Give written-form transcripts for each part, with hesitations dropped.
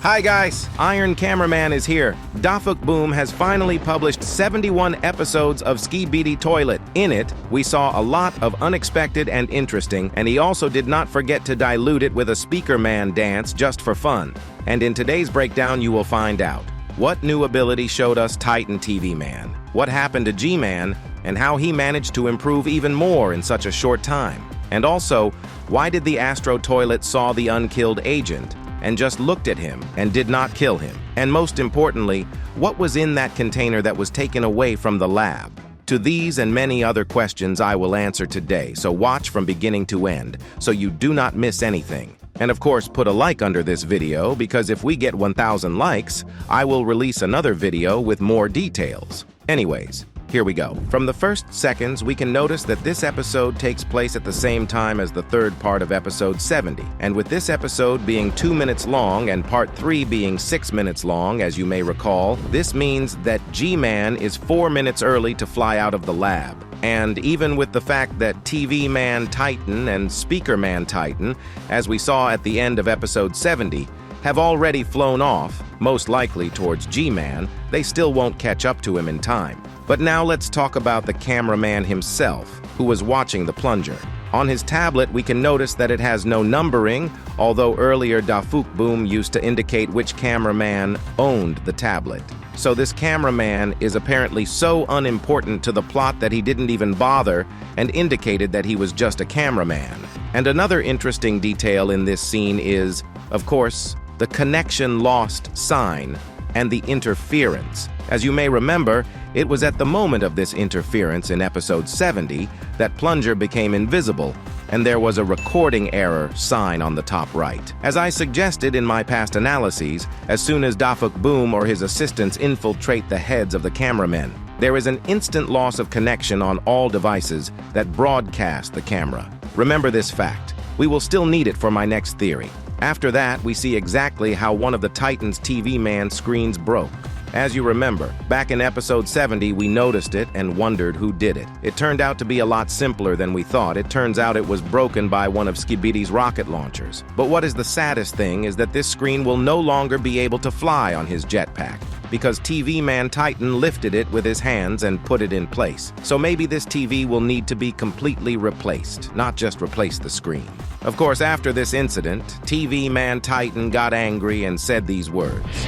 Hi guys, Iron Cameraman is here. Dafuk Boom has finally published 71 episodes of Skibidi Toilet. In it, we saw a lot of unexpected and interesting, and he also did not forget to dilute it with a Speaker Man dance just for fun. And in today's breakdown, you will find out what new ability showed us Titan TV Man, what happened to G-Man, and how he managed to improve even more in such a short time. And also, why did the Astro Toilet saw the unkilled agent and just looked at him and did not kill him? And most importantly, what was in that container that was taken away from the lab? To these and many other questions I will answer today, so watch from beginning to end, so you do not miss anything. And of course, put a like under this video, because if we get 1,000 likes, I will release another video with more details. Anyways, here we go. From the first seconds, we can notice that this episode takes place at the same time as the third part of episode 70. And with this episode being 2 minutes long and part 3 being 6 minutes long, as you may recall, this means that G-Man is 4 minutes early to fly out of the lab. And even with the fact that TV Man Titan and Speaker Man Titan, as we saw at the end of episode 70, have already flown off, most likely towards G-Man, they still won't catch up to him in time. But now let's talk about the cameraman himself, who was watching the plunger. On his tablet, we can notice that it has no numbering, although earlier Dafuk Boom used to indicate which cameraman owned the tablet. So this cameraman is apparently so unimportant to the plot that he didn't even bother and indicated that he was just a cameraman. And another interesting detail in this scene is, of course, the connection lost sign and the interference. As you may remember, it was at the moment of this interference in episode 70 that Plunger became invisible, and there was a recording error sign on the top right. As I suggested in my past analyses, as soon as Dafuk Boom or his assistants infiltrate the heads of the cameramen, there is an instant loss of connection on all devices that broadcast the camera. Remember this fact. We will still need it for my next theory. After that, we see exactly how one of the Titan's TV Man screens broke. As you remember, back in episode 70, we noticed it and wondered who did it. It turned out to be a lot simpler than we thought. It turns out it was broken by one of Skibidi's rocket launchers. But what is the saddest thing is that this screen will no longer be able to fly on his jetpack, because TV Man Titan lifted it with his hands and put it in place. So maybe this TV will need to be completely replaced, not just replace the screen. Of course, after this incident, TV Man Titan got angry and said these words.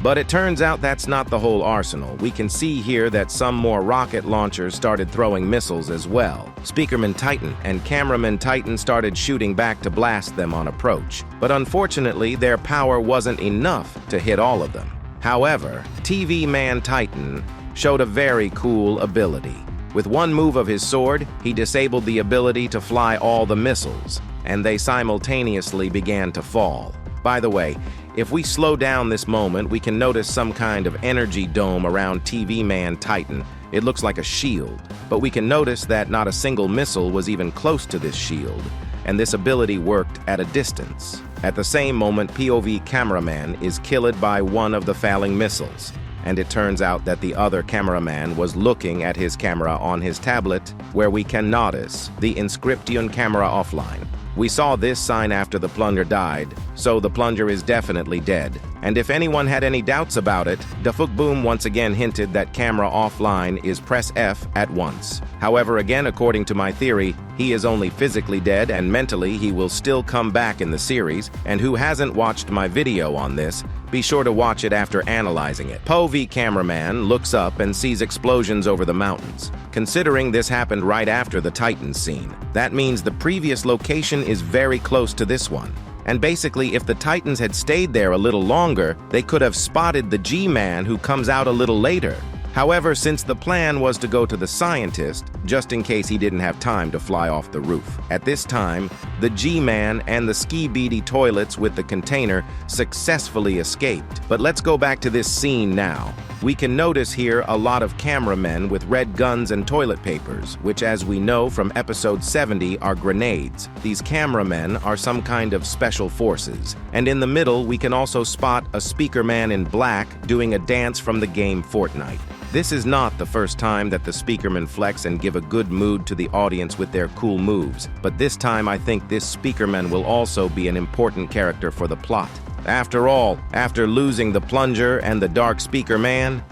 But it turns out that's not the whole arsenal. We can see here that some more rocket launchers started throwing missiles as well. Speakerman Titan and Cameraman Titan started shooting back to blast them on approach. But unfortunately, their power wasn't enough to hit all of them. However, TV Man Titan showed a very cool ability. With one move of his sword, he disabled the ability to fly all the missiles, and they simultaneously began to fall. By the way, if we slow down this moment, we can notice some kind of energy dome around TV Man Titan. It looks like a shield, but we can notice that not a single missile was even close to this shield, and this ability worked at a distance. At the same moment, POV Cameraman is killed by one of the falling missiles, and it turns out that the other cameraman was looking at his camera on his tablet, where we can notice the inscription camera offline. We saw this sign after the Plunger died, so the Plunger is definitely dead. And if anyone had any doubts about it, Dafuk Boom once again hinted that camera offline is press F at once. However, again, according to my theory, he is only physically dead and mentally he will still come back in the series, and who hasn't watched my video on this, be sure to watch it after analyzing it. POV Cameraman looks up and sees explosions over the mountains. Considering this happened right after the Titan scene, that means the previous location is very close to this one. And basically, if the Titans had stayed there a little longer, they could have spotted the G-Man who comes out a little later. However, since the plan was to go to the scientist, just in case he didn't have time to fly off the roof. At this time, the G-Man and the Skibidi Toilets with the container successfully escaped. But let's go back to this scene now. We can notice here a lot of cameramen with red guns and toilet papers, which, as we know from episode 70, are grenades. These cameramen are some kind of special forces. And in the middle, we can also spot a speaker man in black doing a dance from the game Fortnite. This is not the first time that the speakermen flex and give a good mood to the audience with their cool moves, but this time I think this speakerman will also be an important character for the plot. After all, after losing the Plunger and the Dark Speaker Man,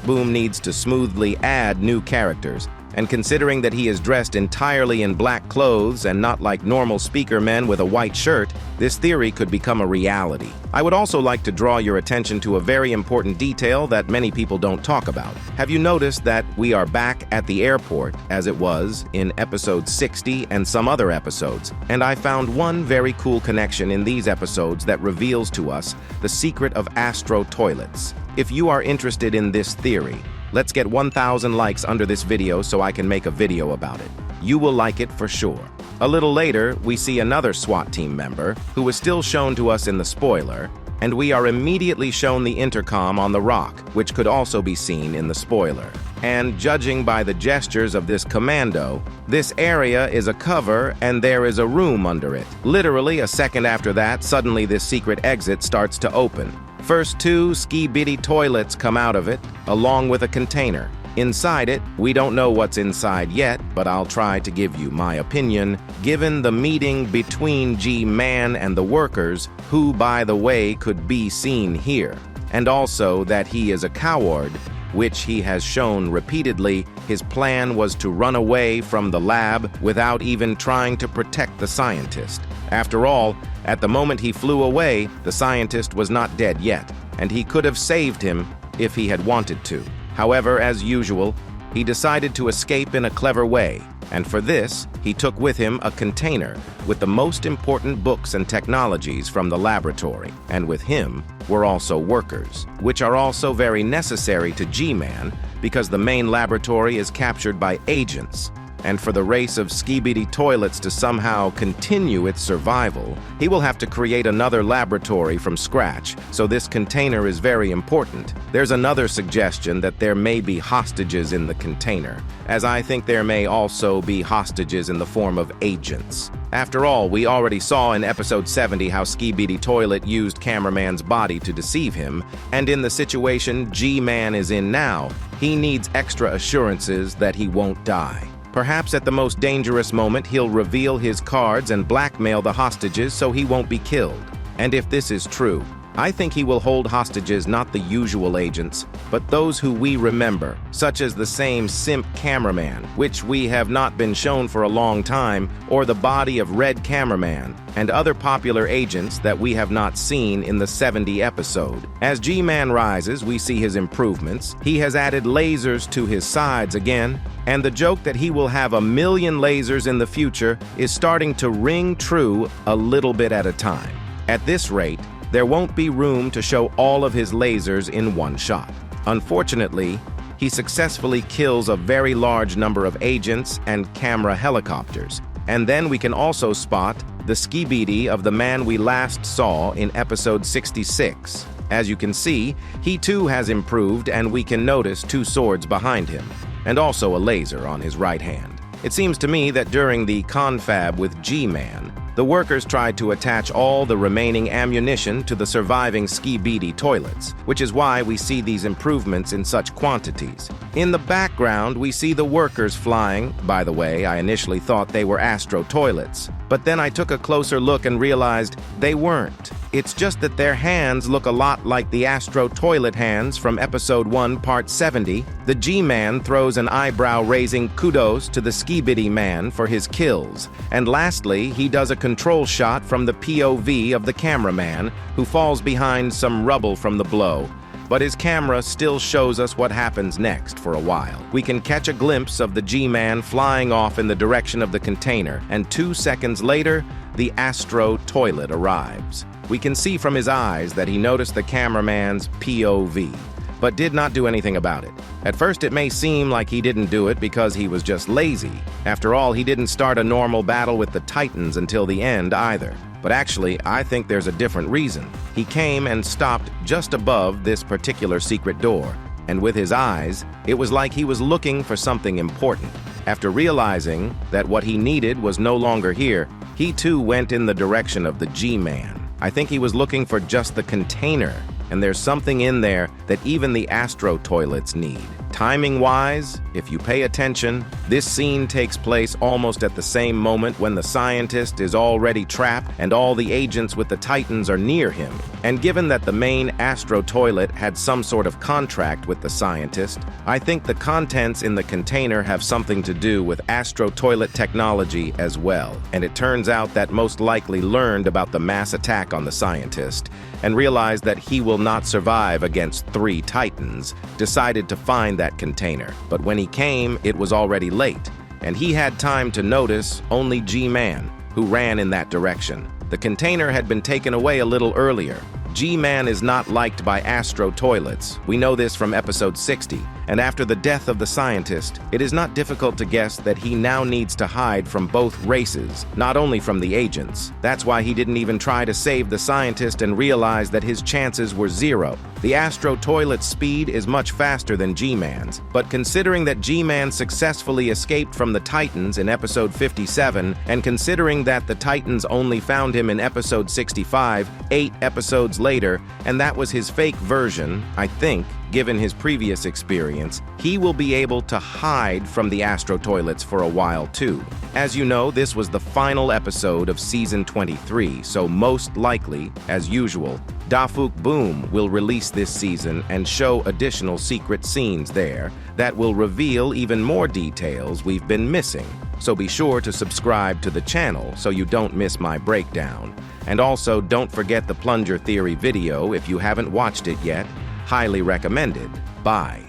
Boom needs to smoothly add new characters. And considering that he is dressed entirely in black clothes and not like normal speaker men with a white shirt, this theory could become a reality. I would also like to draw your attention to a very important detail that many people don't talk about. Have you noticed that we are back at the airport as it was in episode 60 and some other episodes? And I found one very cool connection in these episodes that reveals to us the secret of Astro toilets. If you are interested in this theory, let's get 1,000 likes under this video so I can make a video about it. You will like it for sure. A little later, we see another SWAT team member who was still shown to us in the spoiler, and we are immediately shown the intercom on the rock, which could also be seen in the spoiler. And judging by the gestures of this commando, this area is a cover and there is a room under it. Literally a second after that, suddenly this secret exit starts to open. First, 2 Skibidi toilets come out of it, along with a container. Inside it, we don't know what's inside yet, but I'll try to give you my opinion, given the meeting between G-Man and the workers, who, by the way, could be seen here. And also that he is a coward, which he has shown repeatedly. His plan was to run away from the lab without even trying to protect the scientist. After all, at the moment he flew away, the scientist was not dead yet, and he could have saved him if he had wanted to. However, as usual, he decided to escape in a clever way, and for this, he took with him a container with the most important books and technologies from the laboratory, and with him were also workers, which are also very necessary to G-Man because the main laboratory is captured by agents. And for the race of Skibidi toilets to somehow continue its survival, he will have to create another laboratory from scratch, so this container is very important. There's another suggestion that there may be hostages in the container, as I think there may also be hostages in the form of agents. After all, we already saw in episode 70 how Skibidi Toilet used Cameraman's body to deceive him, and in the situation G-Man is in now, he needs extra assurances that he won't die. Perhaps at the most dangerous moment, he'll reveal his cards and blackmail the hostages so he won't be killed. And if this is true, I think he will hold hostages not the usual agents, but those who we remember, such as the same simp cameraman, which we have not been shown for a long time, or the body of Red Cameraman, and other popular agents that we have not seen in the 70 episode. As G-Man rises, we see his improvements. He has added lasers to his sides again, and the joke that he will have 1,000,000 lasers in the future is starting to ring true a little bit at a time. At this rate, there won't be room to show all of his lasers in one shot. Unfortunately, he successfully kills a very large number of agents and camera helicopters. And then we can also spot the Skibidi of the man we last saw in episode 66. As you can see, he too has improved, and we can notice 2 swords behind him, and also a laser on his right hand. It seems to me that during the confab with G-Man, the workers tried to attach all the remaining ammunition to the surviving Skibidi toilets, which is why we see these improvements in such quantities. In the background, we see the workers flying. By the way, I initially thought they were Astro toilets, but then I took a closer look and realized they weren't. It's just that their hands look a lot like the Astro toilet hands from episode 1, part 70. The G-Man throws an eyebrow-raising kudos to the Skibidi man for his kills. And lastly, he does a control shot from the POV of the cameraman, who falls behind some rubble from the blow. But his camera still shows us what happens next for a while. We can catch a glimpse of the G-Man flying off in the direction of the container, and 2 seconds later, the Astro toilet arrives. We can see from his eyes that he noticed the cameraman's POV, but did not do anything about it. At first, it may seem like he didn't do it because he was just lazy. After all, he didn't start a normal battle with the Titans until the end either. But actually, I think there's a different reason. He came and stopped just above this particular secret door, and with his eyes, it was like he was looking for something important. After realizing that what he needed was no longer here, he too went in the direction of the G-Man. I think he was looking for just the container, and there's something in there that even the Astro toilets need. Timing-wise, if you pay attention, this scene takes place almost at the same moment when the scientist is already trapped and all the agents with the Titans are near him. And given that the main Astro Toilet had some sort of contract with the scientist, I think the contents in the container have something to do with Astro Toilet technology as well. And it turns out that most likely learned about the mass attack on the scientist and realized that he will not survive against 3 Titans, decided to find that container. But when he came, it was already late, and he had time to notice only G-Man, who ran in that direction. The container had been taken away a little earlier. G-Man is not liked by Astro Toilets. We know this from episode 60. And after the death of the scientist, it is not difficult to guess that he now needs to hide from both races, not only from the agents. That's why he didn't even try to save the scientist and realize that his chances were 0. The Astro Toilet's speed is much faster than G-Man's, but considering that G-Man successfully escaped from the Titans in episode 57, and considering that the Titans only found him in episode 65, 8 episodes later, and that was his fake version, I think, given his previous experience, he will be able to hide from the Astro Toilets for a while too. As you know, this was the final episode of Season 23, so most likely, as usual, Dafuk Boom will release this season and show additional secret scenes there that will reveal even more details we've been missing. So be sure to subscribe to the channel so you don't miss my breakdown. And also don't forget the Plunger Theory video if you haven't watched it yet. Highly recommended. Bye.